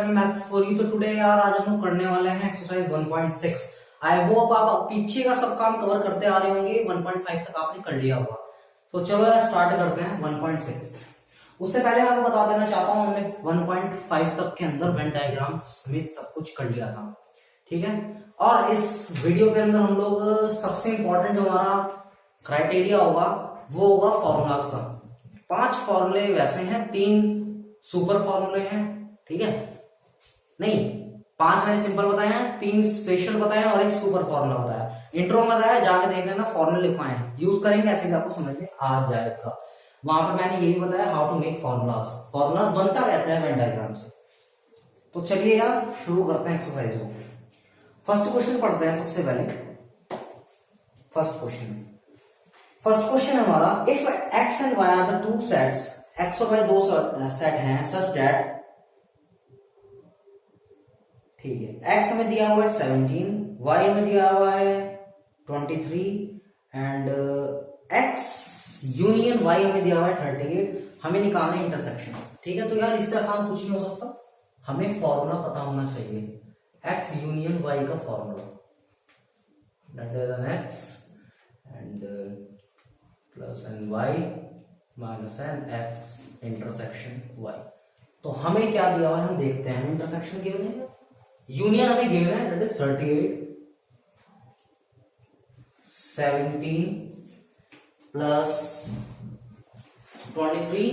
Maths for you. तो today यार आज हम लोग करने वाले हैं एक्सरसाइज 1.6। आई होप आप पीछे का सब काम कवर करते आ रहे होंगे, 1.5 तक आपने कर लिया होगा। तो चलो यार स्टार्ट करते हैं 1.6। उससे पहले मैं आपको बता देना चाहता हूं हमने 1.5 तक के अंदर वेन डायग्राम समेत सब कुछ कर लिया था, ठीक है। और इस वीडियो के अंदर हम लोग सबसे इंपॉर्टेंट जो हमारा क्राइटेरिया होगा वो होगा फॉर्मूलाज का। 5 फॉर्मूले वैसे हैं, 3 सुपर फॉर्मूले हैं, ठीक है। नहीं, 5 मैंने सिंपल बताए हैं, 3 स्पेशल बताए हैं और 1 सुपर फॉर्मूला बताया। इंट्रो में बताया, जाके देख लेना, फॉर्मूले लिखवाए हैं, यूज करेंगे ऐसे भी आपको समझ में आ जाएगा। वहां पर मैंने ये भी बताया how to make formulas, formulas बनता कैसे है वेन डायग्राम से। तो चलिए यार शुरू करते हैं एक्सरसाइज को। फर्स्ट क्वेश्चन पढ़ते हैं सबसे पहले। फर्स्ट क्वेश्चन हमारा, if X and Y are the 2 sets, X और वाई 2 सेट हैं सच दैट, ठीक है, एक्स हमें दिया हुआ है 17, वाई हमें दिया हुआ है 23 एंड एक्स यूनियन वाई हमें दिया हुआ है 38। हमें निकालना है इंटरसेक्शन, ठीक है। तो यार इससे आसान कुछ नहीं हो सकता, हमें फॉर्मूला पता होना चाहिए। एक्स यूनियन वाई का formula, greater than X and plus N Y minus N X intersection Y. तो हमें क्या दिया हुआ है हम देखते हैं। इंटरसेक्शन गिवन है, यूनियन हमें गिवन है, दैट इज 38, 17 प्लस 23,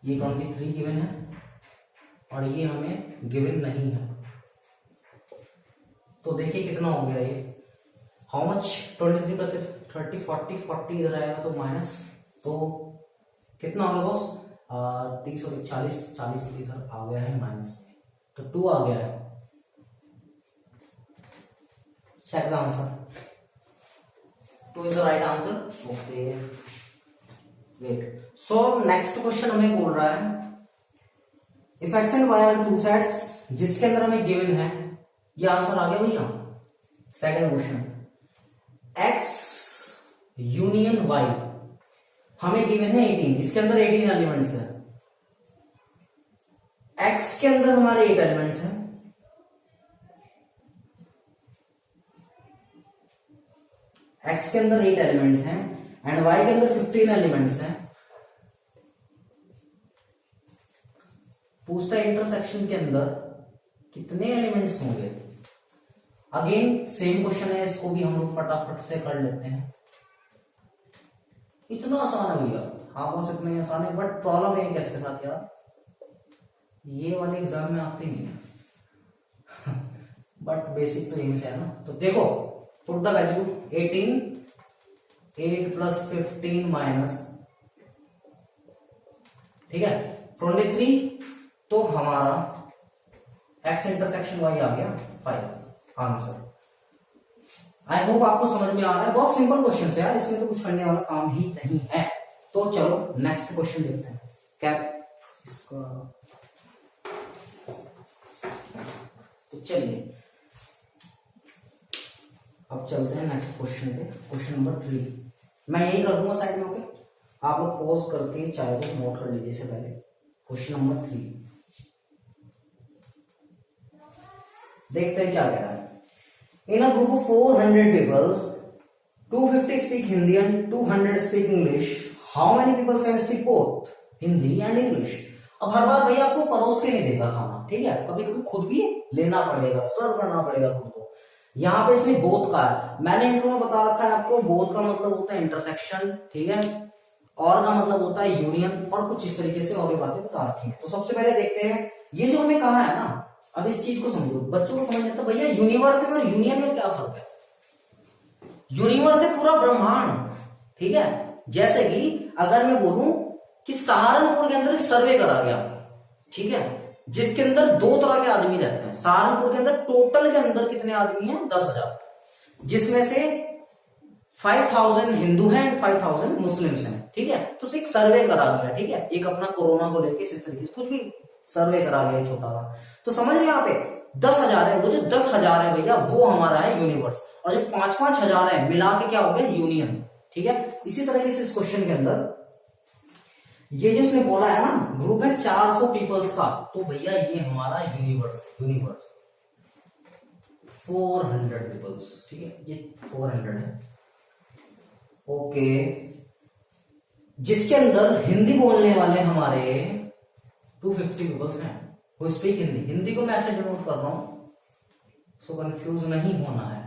ये 23 गिवन है और ये हमें गिवन नहीं है। तो देखिए कितना हो गया ये, हाउ मच, 23 प्लस 30, 40, 40 इधर आएगा तो माइनस, तो कितना हो गया बॉस, 30 और 40, 40 इधर आ गया है माइनस, तो 2 आ गया है। Check the answer, 2 is the right answer. Okay wait, so next question हमें बोल रहा है, if X and Y are 2 sets, जिसके अंदर हमें गिवन है, ये आंसर आ गया भैया। Second question, X union Y हमें गिवन है 18, इसके अंदर 18 एलिमेंट्स है। एक्स के अंदर हमारे 8 एलिमेंट्स हैं, एक्स के अंदर 8 एलिमेंट्स हैं एंड वाई के अंदर 15 एलिमेंट्स हैं। पूछता है इंटरसेक्शन के अंदर कितने एलिमेंट्स होंगे। अगेन सेम क्वेश्चन है, इसको भी हम लोग फटाफट से कर लेते हैं। इतना आसान है भैया, हाँ बस इतना ही आसान है, बट प्रॉब्लम है कैसे साथ यार, ये वाले एग्जाम में आते नहीं है बट बेसिक तो यहीं से है ना। तो देखो, put the value 18, 8 plus 15 minus, ठीक है, 23, तो हमारा एक्स इंटरसेक्शन वाई आ गया 5 आंसर। आई होप आपको समझ में आ रहा है, बहुत सिंपल क्वेश्चन है यार, इसमें तो कुछ करने वाला काम ही नहीं है। तो चलो नेक्स्ट क्वेश्चन देखते हैं। क्या इसका, तो चलिए अब चलते हैं नेक्स्ट क्वेश्चन पे, क्वेश्चन नंबर 3। मैं यही कर दूंगा साइड में, ओके, आप लोग पॉज करके चाहे को नोट कर लीजिए। इससे पहले क्वेश्चन नंबर 3 देखते हैं क्या कह रहा है। In a group of 400 peoples, 250 speak Hindi and 200 speak English, how many peoples can speak both Hindi and English. अब हर बार भैया आपको परोस के नहीं देगा खाना, ठीक है, कभी कभी खुद भी लेना पड़ेगा, सर्व करना पड़ेगा खुद को। यहाँ पे इसने बोथ का है, मैंने इंट्रो में बता रखा है आपको, बोथ का मतलब होता है इंटरसेक्शन, ठीक है, और का मतलब होता है यूनियन, और कुछ इस तरीके से और भी बातें बता रखी है। तो सबसे पहले देखते हैं ये जो हमें कहा है ना, अब इस चीज को समझो, बच्चों को समझ आता भैया यूनिवर्स और यूनियन में क्या फर्क है। यूनिवर्स है पूरा ब्रह्मांड, ठीक है। जैसे कि अगर मैं बोलूं कि सहारनपुर के अंदर एक सर्वे करा गया, ठीक है, जिसके अंदर 2 तरह के आदमी रहते हैं। सहारनपुर के अंदर टोटल के अंदर कितने आदमी हैं, 10,000, जिसमें से 5000 हिंदू हैं एंड 5000 मुस्लिम्स हैं, ठीक है। तो एक सर्वे करा गया, ठीक है, एक अपना कोरोना को लेके इस तरीके से कुछ भी सर्वे करा गया छोटा सा। तो समझ रहे यहाँ पे 10,000 है, वो जो 10,000 है भैया वो हमारा है यूनिवर्स, और जो 5,000 है मिला के क्या हो गया यूनियन। ठीक है, इसी तरीके से इस क्वेश्चन के अंदर ये जिसने बोला है ना ग्रुप है 400 पीपल्स का, तो भैया ये हमारा यूनिवर्स 400 पीपल्स। ठीक है, ये 400 है। ओके, जिसके अंदर हिंदी बोलने वाले हमारे 250 पीपल्स हैं, वो स्पीक हिंदी। हिंदी को मैं ऐसे डिनोट कर रहा हूं, सो कंफ्यूज नहीं होना है।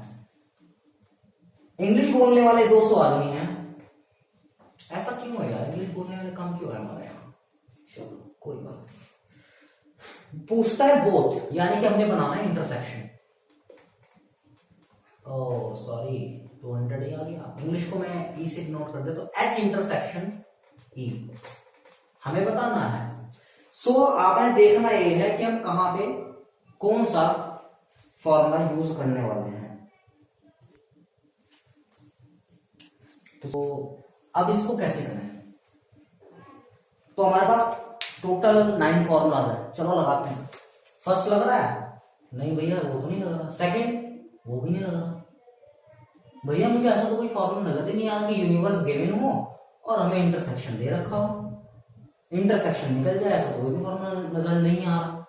इंग्लिश बोलने वाले 200 आदमी हैं। ऐसा क्यों है यार, इंग्लिश बोलने वाले कम क्यों है हमारे यहाँ? चलो कोई बात नहीं। पूछता है बोथ, यानी कि हमने बनाना है इंटरसेक्शन। ओह सॉरी, 200 ही आ गया। इंग्लिश को मैं ई से नोट कर दे तो एच इंटरसेक्शन ई हमें बताना है। सो आपने देखना ये है कि हम कहां पे कौन सा फॉर्मूला यूज करने वाले हैं। तो अब इसको कैसे करें? तो हमारे पास टोटल 9 फॉर्मूलाज है, चलो लगाते हैं। फर्स्ट लग रहा है? नहीं भैया वो तो नहीं लग रहा। सेकंड, वो भी नहीं लग रहा। भैया मुझे ऐसा तो कोई फॉर्मूला नजर ही नहीं आ रहा कि यूनिवर्स गिवन हो और हमें इंटरसेक्शन दे रखा हो, इंटरसेक्शन निकल जाए, ऐसा कोई भी फॉर्मूला नजर नहीं आ रहा।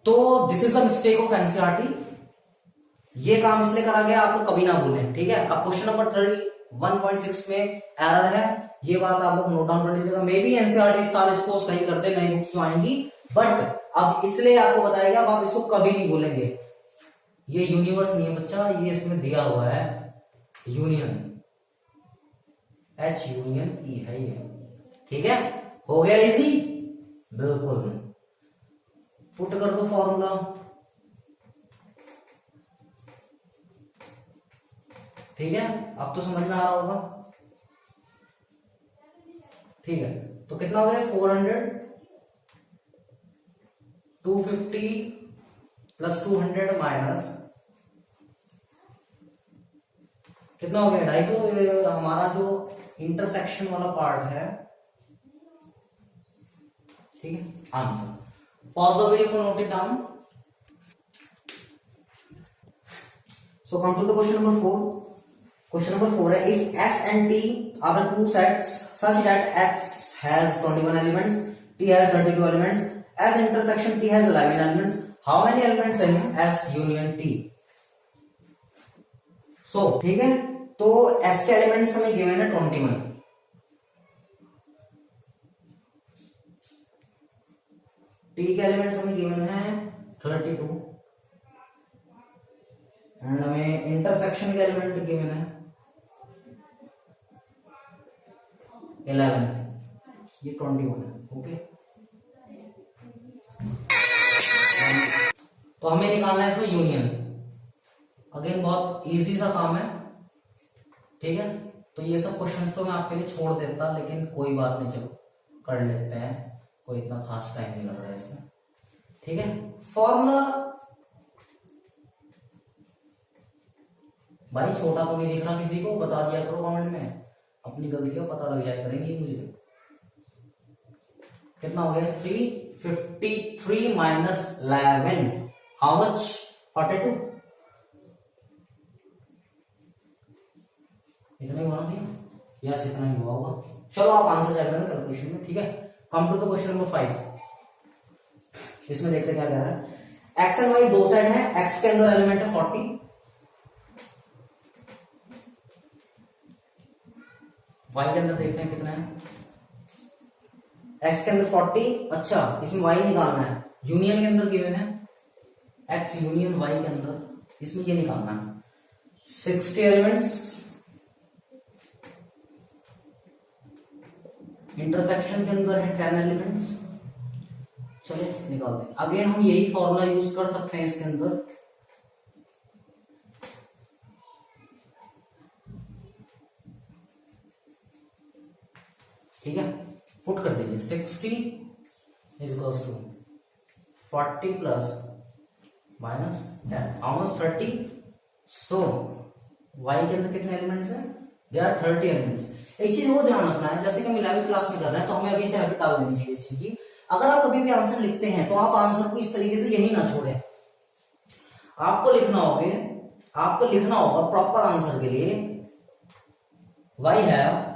तो this is the mistake of NCERT. ये काम इसलिए करा गया, आप लोग कभी ना भूलें। ठीक है, अब क्वेश्चन नंबर 31.6 में एरर है, ये बात आप लोग नोट डाउन कर लीजिएगा। मे बी एनसीईआरटी इस साल इसको सही कर दे, नई बुक्स जो आएंगी, बट अब इसलिए आपको बताएगा, अब आप इसको कभी नहीं बोलेंगे। ये यूनिवर्स नहीं है बच्चा, ये इसमें दिया हुआ है यूनियन, एच यूनियन ई है ये। ठीक है, हो गया इजी, बिल्कुल। पुट कर दो फॉर्मूला। ठीक है, अब तो समझ में आ रहा होगा। ठीक है, तो कितना हो गया 400, 250 प्लस 200 माइनस कितना हो गया 250। हमारा जो इंटरसेक्शन वाला पार्ट है। ठीक है, answer. Pause the video for note it down. So come to the question number 4। Question number 4 है, इफ S and T are the two sets such that X has 21 elements, T has 32 elements, S intersection T has 11 elements, how many elements in S union T? So ठीक है, तो S के elements हमें given है 21, T के elements हमें given है 32 and हमें इंटरसेक्शन के एलिमेंट गिवन है 11, ये 21 है। ओके, तो हमें निकालना है इसमें यूनियन। अगेन बहुत इजी सा काम है। ठीक है, तो ये सब क्वेश्चंस तो मैं आपके लिए छोड़ देता, लेकिन कोई बात नहीं, चलो कर लेते हैं, कोई इतना खास टाइम नहीं लग रहा है इसमें। ठीक है, फॉर्मूला भाई छोटा तो नहीं दिख रहा किसी को, बता दिया करो कमेंट में, अपनी गलतियां पता लग जाया करेंगी मुझे। कितना हो गया 353 माइनस 11, हाउ मच 42। इतना ही हुआ ना? यस, इतना ही हुआ होगा। चलो आप आंसर चेक करें कैलकुलेशन में। ठीक है, come to the question number 5। इसमें देखते क्या कह रहा है। एक्स एंड वाई दो साइड है, एक्स के अंदर एलिमेंट है 40, वाई के अंदर देखते हैं कितना है। एक्स के अंदर 40, अच्छा इसमें वाई निकालना है। यूनियन के अंदर गिवन है एक्स यूनियन वाई के अंदर, इसमें ये निकालना है 60 एलिमेंट्स, इंटरसेक्शन के अंदर है 10 एलिमेंट्स। चलो निकालते हैं। अगेन हम यही फॉर्मूला यूज कर सकते हैं इसके अंदर। ठीक है, पुट कर दीजिए 60 is equals to 40 plus minus 10, almost 30। So Y के अंदर कितने एलिमेंट्स हैं? There are 30 elements. एक चीज वो ध्यान रखना है, जैसे कि हम 11वीं क्लास में कर रहे हैं, तो हमें अभी से हैबिट डाल देनी चाहिए इस चीज की। अगर आप कभी भी आंसर लिखते हैं तो आप आंसर को इस तरीके से यही ना छोड़ें, आपको लिखना होगा प्रॉपर आंसर के लिए why have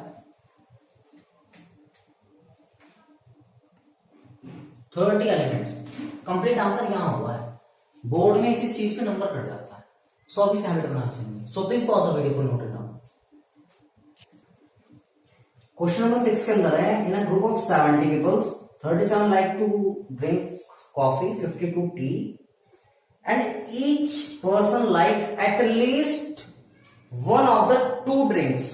30 elements. Complete answer यहां हुआ है, बोर्ड में इस चीज पे नंबर कट जाता है, सो अभी हैबिट बनाना चाहिए। So please pause the video for note it down. Question number 6 के अंदर है, in a group of 70 peoples 37 like to drink coffee, 52 tea and each person like at least one of the two drinks.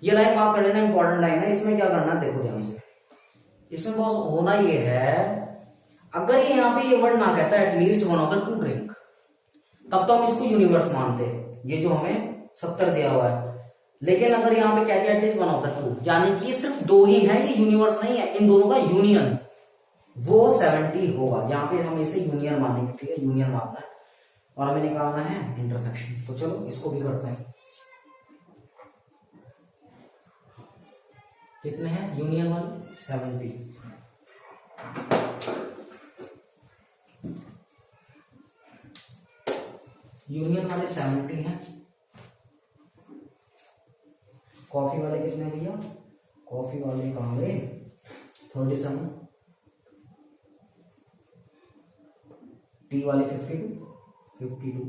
ये line mark कर लेना, important line है। इसमें क्या करना है देखो ध्यान से, इसमें बॉस होना ये है, अगर ये यहां पे ये वर्ड ना कहता है at least one of the to drink, तब तो हम इसको यूनिवर्स मानते हैं, ये जो हमें 70 दिया हुआ है। लेकिन अगर यहाँ पे क्या at least one of the to, यानी कि सिर्फ दो ही है, ये यूनिवर्स नहीं है, इन दोनों का यूनियन, वो 70 होगा। यहाँ पे हम इसे यूनियन मानेंगे, ठीक है, यूनियन मानना है और हमें निकालना है इंटरसेक्शन। तो चलो इसको भी करते हैं। कितने हैं यूनियन वाले? 70। यूनियन वाले 70 हैं। कॉफी वाले कितने भैया? कॉफी वाले कहां गए? 37। टी वाले 52।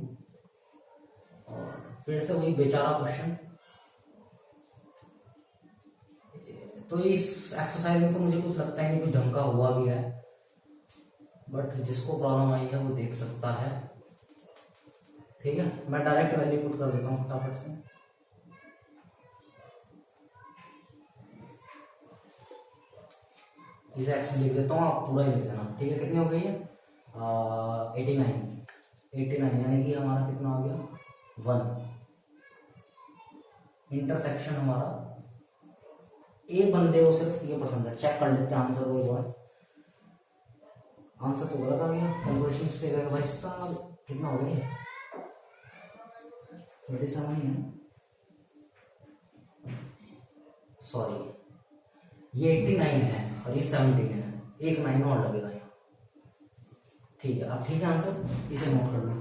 और फिर से वही बेचारा क्वेश्चन। तो इस एक्सरसाइज में तो मुझे कुछ लगता है नहीं कुछ ढंग का हुआ भी है, बट जिसको प्रॉब्लम आई है वो देख सकता है, ठीक है। मैं डायरेक्ट वैल्यू पुट कर देता हूँ फटाफट से। इसे एक्स लिख देता हूँ, आप पूरा ही लिख देना, ठीक है। कितनी हो गई है? 89, यानी कि हमारा कितना हो गया? 1। इंटरसेक्शन हमारा, एक बंदे को सिर्फ ये पसंद है, चेक कर लेते हैं आंसर वही हुआ। आंसर तो गलत आ गया, कैलकुलेशन पे गए भाई साहब। कितना हो गया? 37 है, सॉरी ये 89 है और ये 17 है, एक 9 और लगेगा यहाँ, ठीक है। अब ठीक है आंसर, इसे नोट कर लो।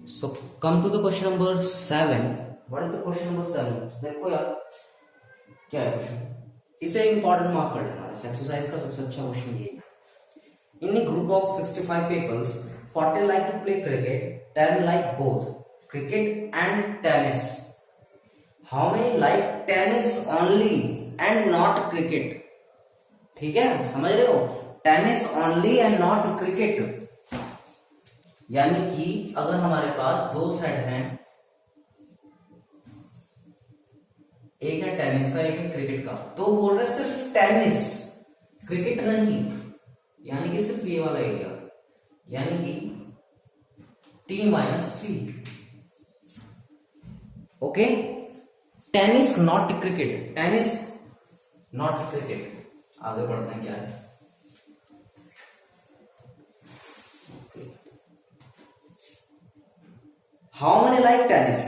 So come to the question number 7। What is the question number 7? देखो यार क्या है क्वेश्चन, इसे इंपॉर्टेंट मार्क कर लेना। इस एक्सरसाइज का सबसे अच्छा क्वेश्चन ये है, in a group of 65 peoples 40 like to play cricket, 10 like both cricket and tennis. How many like tennis only and not cricket? ठीक है, समझ रहे हो, tennis only and not cricket. यानी कि अगर हमारे पास दो सेट हैं, एक है टेनिस का, एक है क्रिकेट का, तो बोल रहे सिर्फ टेनिस, क्रिकेट नहीं, यानी कि सिर्फ ये वाला एरिया, यानी कि T-C। Okay, tennis not cricket, tennis not cricket. आगे बढ़ते हैं, क्या है? How many like tennis?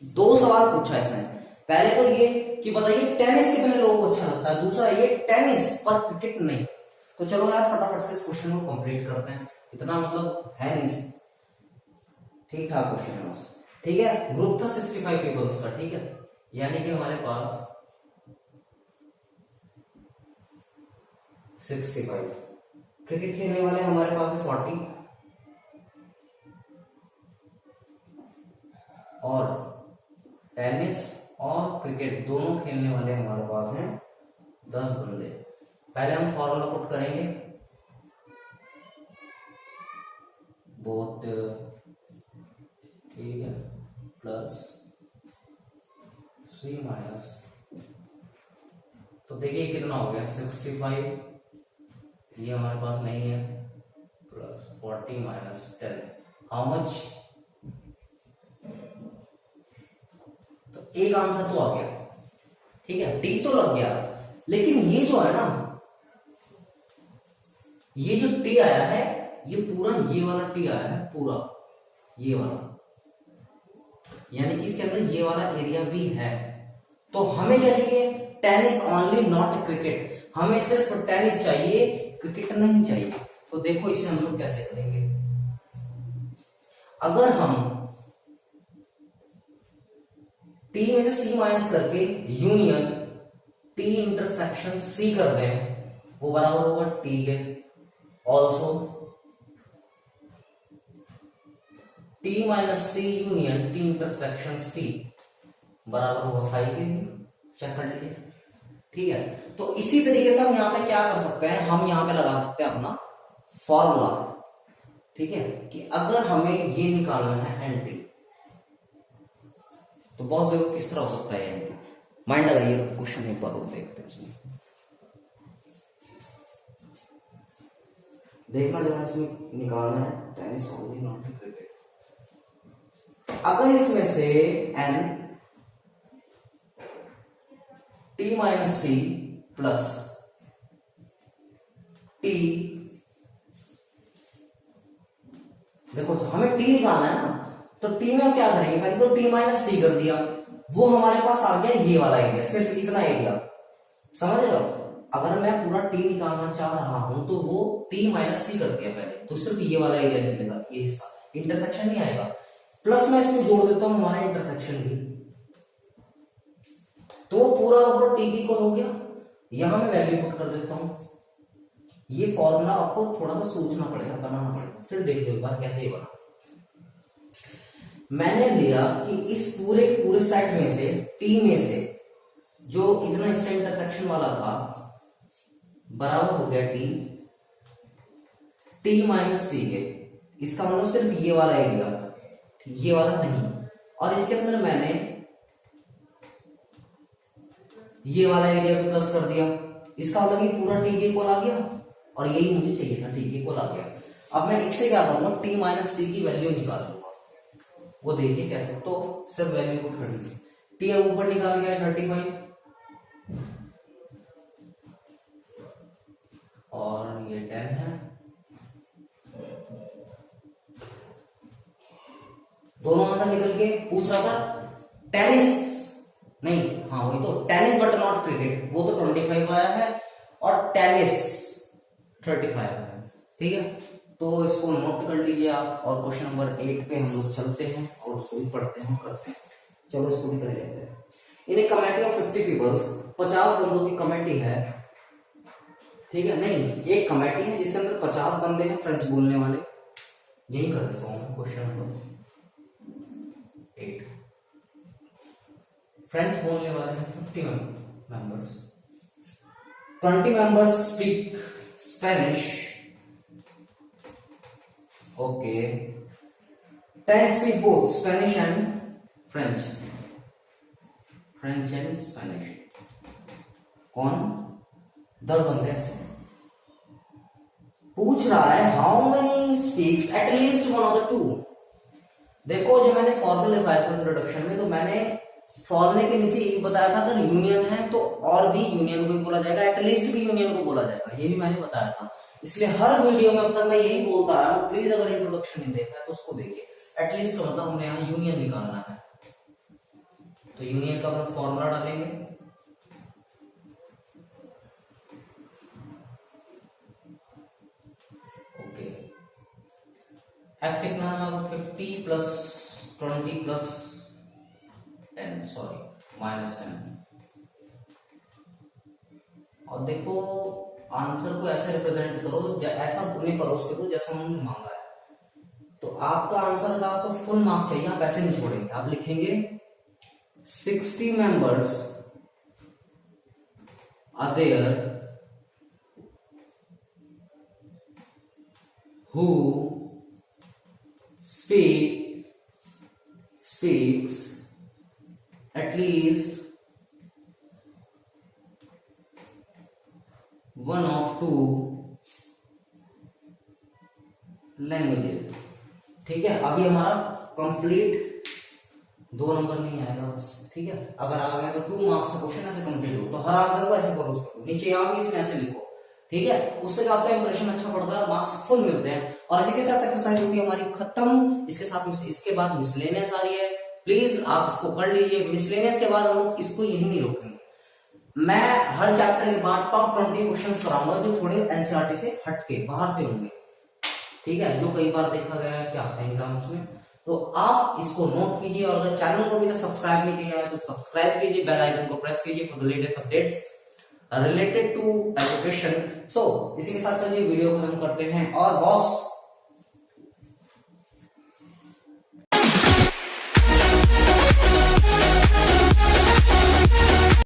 दो सवाल पूछा इसने। पहले तो ये कि बताइए टेनिस कितने लोगों को अच्छा लगता है, दूसरा ये टेनिस पर क्रिकेट नहीं। तो चलो यार फटाफट से इस क्वेश्चन को कंप्लीट करते हैं, इतना मतलब है नहीं, ठीक ठाक क्वेश्चन है बस, ठीक है। ग्रुप था 65 पीपल्स का, ठीक है, यानी कि हमारे पास 65, क्रिकेट खेलने वाले हमारे पास है 40 और टेनिस और क्रिकेट दोनों खेलने वाले हमारे पास हैं 10 बंदे। पहले हम फॉर्मूला पुट करेंगे, बोथ, ठीक है, प्लस C माइनस, तो देखिए कितना हो गया 65, ये हमारे पास नहीं है, प्लस 40 माइनस 10, हाउ मच? तो एक आंसर तो आ गया, ठीक है, डी तो लग गया। लेकिन ये जो है ना, ये जो टी आया है, ये पूरा ये वाला टी आया है, पूरा ये वाला, यानी कि इसके अंदर ये वाला एरिया भी है। तो हमें क्या चाहिए? टेनिस ओनली नॉट क्रिकेट, हमें सिर्फ टेनिस चाहिए, क्रिकेट नहीं चाहिए। तो देखो इसे हम लोग कैसे करेंगे। अगर हम टी में से सी माइनस करके यूनियन टी इंटरसेक्शन सी कर दें, वो बराबर होगा टी के ऑल्सो टी माइनस सी यूनियन टी इंटरसेक्शन सी बराबर होगा 5 के। चेक कर लीजिए, ठीक है। तो इसी तरीके से हम यहाँ पे क्या कर सकते हैं, हम यहाँ पे लगा सकते हैं अपना फॉर्मूला, ठीक है, कि अगर हमें ये निकालना है एंटी, तो बॉस देखो किस तरह हो सकता है एंटी। माइंड लगाइए तो क्वेश्चन एक बार और देखते हैं इसमें, देखना जरा इसमें निकालना है टेनिस ओनली नॉट क्रिकेट। अगर इसमें से N T minus C plus T, देखो हमें टी निकालना है ना, तो टी में हम क्या करेंगे, पहले तो टी माइनस सी कर दिया, वो हमारे पास आ गया ये वाला एरिया, सिर्फ इतना एरिया, समझ रहे हो। अगर मैं पूरा टी निकालना चाह रहा हूं तो वो टी माइनस सी कर दिया पहले, तो सिर्फ ये वाला एरिया निकलेगा, ये हिस्सा, इंटरसेक्शन नहीं आएगा। प्लस मैं इसमें जोड़ देता हूं हमारा इंटरसेक्शन भी, तो पूरा टी की इक्वल हो गया। यहां मैं वैल्यू पुट कर देता हूं। ये फॉर्मूला आपको थोड़ा सा सोचना पड़ेगा, बनाना पड़ेगा, फिर देख लो एक बार कैसे बना। मैंने लिया कि इस पूरे सेट में से टी में से जो इतना इससे इंटरसेक्शन वाला था बराबर हो गया टी माइनस सी के, इसका मतलब सिर्फ ये वाला एरिया, ये वाला नहीं, और इसके अंदर मैंने ये वाला एरिया भी प्लस कर दिया, इसका मतलब ये पूरा टी के इक्वल आ गया, और यही मुझे चाहिए था, टी के इक्वल आ गया। अब मैं इससे क्या करूंगा, टी माइनस सी की वैल्यू निकाल लूंगा, वो देखिए कैसे, तो सिर्फ वैल्यू को कर दीजिए, टी अब ऊपर निकाल गया है 35, और ये 10 है, दोनों आंसर निकल के पूछ रहा था टेनिस नहीं, हाँ वही तो, टेनिस बट नॉट क्रिकेट, वो तो 25 आया है, और टेनिस 35 आया है, ठीक है। तो इसको नोट कर लीजिए आप, और क्वेश्चन नंबर 8 पे हम लोग चलते हैं और उसको भी पढ़ते हैं, करते हैं। चलो इसको भी कर लेते हैं। इन ए कमेटी ऑफ 50 पीपल्स, 50 बंदों की कमेटी है, ठीक है, नहीं एक कमेटी है जिसके अंदर 50 बंदे हैं फ्रेंच बोलने वाले, यही कर देता हूँ क्वेश्चन नंबर 8। फ्रेंच बोलने वाले हैं 50 members, 20 members speak Spanish, okay, 10 speak both Spanish and French, French and Spanish. कौन? 10 बंदे ऐसे पूछ रहा है how many speaks at least one of the to. देखो जो मैंने फॉर्मूला लिखाया था इंट्रोडक्शन में, तो मैंने फॉर्मूले के नीचे ये बताया था अगर यूनियन है तो और भी यूनियन को ही बोला जाएगा, एटलीस्ट भी यूनियन को बोला जाएगा, ये भी मैंने बताया था। इसलिए हर वीडियो में अब तक मैं यही बोलता रहा हूं, प्लीज अगर इंट्रोडक्शन नहीं देखा है तो उसको देखिए। एटलीस्ट का मतलब हमने यहाँ यूनियन निकालना है, तो यूनियन का अपना फॉर्मूला डालेंगे, ओके। एफ कितना है हमारा 50 प्लस 20 प्लस 10, सॉरी माइनस 10। और देखो आंसर को ऐसे रिप्रेजेंट करो, ऐसा नहीं करो उसके तो जैसा उन्होंने मांगा है, तो आपका आंसर का आपको फुल मार्क चाहिए, आप ऐसे नहीं छोड़ेंगे, आप लिखेंगे 60 members are there who speaks at least one of two languages, ठीक है। अभी हमारा कंप्लीट 2 नंबर नहीं आएगा बस, ठीक है। अगर आ गया तो 2 मार्क्स का क्वेश्चन ऐसे कंप्लीट हो, तो हर आंसर को ऐसे करो, नीचे यहाँ भी इसमें ऐसे लिखो, ठीक है। उससे आपका इंप्रेशन अच्छा पड़ता है, मार्क्स फुल मिलते हैं। और इसी के साथ एक्सरसाइज होगी हमारी खत्म, इसके साथ इसके बाद मिसलेनियस आ रही है, प्लीज आप इसको कर लीजिए। मिसलेनियस के बाद हम लोग इसको यही नहीं रोकेंगे, मैं हर चैप्टर के बाद टॉप 20 क्वेश्चंस कराऊंगा जो थोड़े एनसीईआरटी से हटके बाहर से होंगे, ठीक है, जो कई बार देखा गया है क्या एग्जाम्स में। तो आप इसको नोट कीजिए, और अगर चैनल को अभी तक सब्सक्राइब नहीं किया है तो सब्सक्राइब कीजिए, बेल आइकन को प्रेस कीजिए for the latest updates related to education. So इसी के साथ चलिए वीडियो को खत्म करते हैं। और बॉस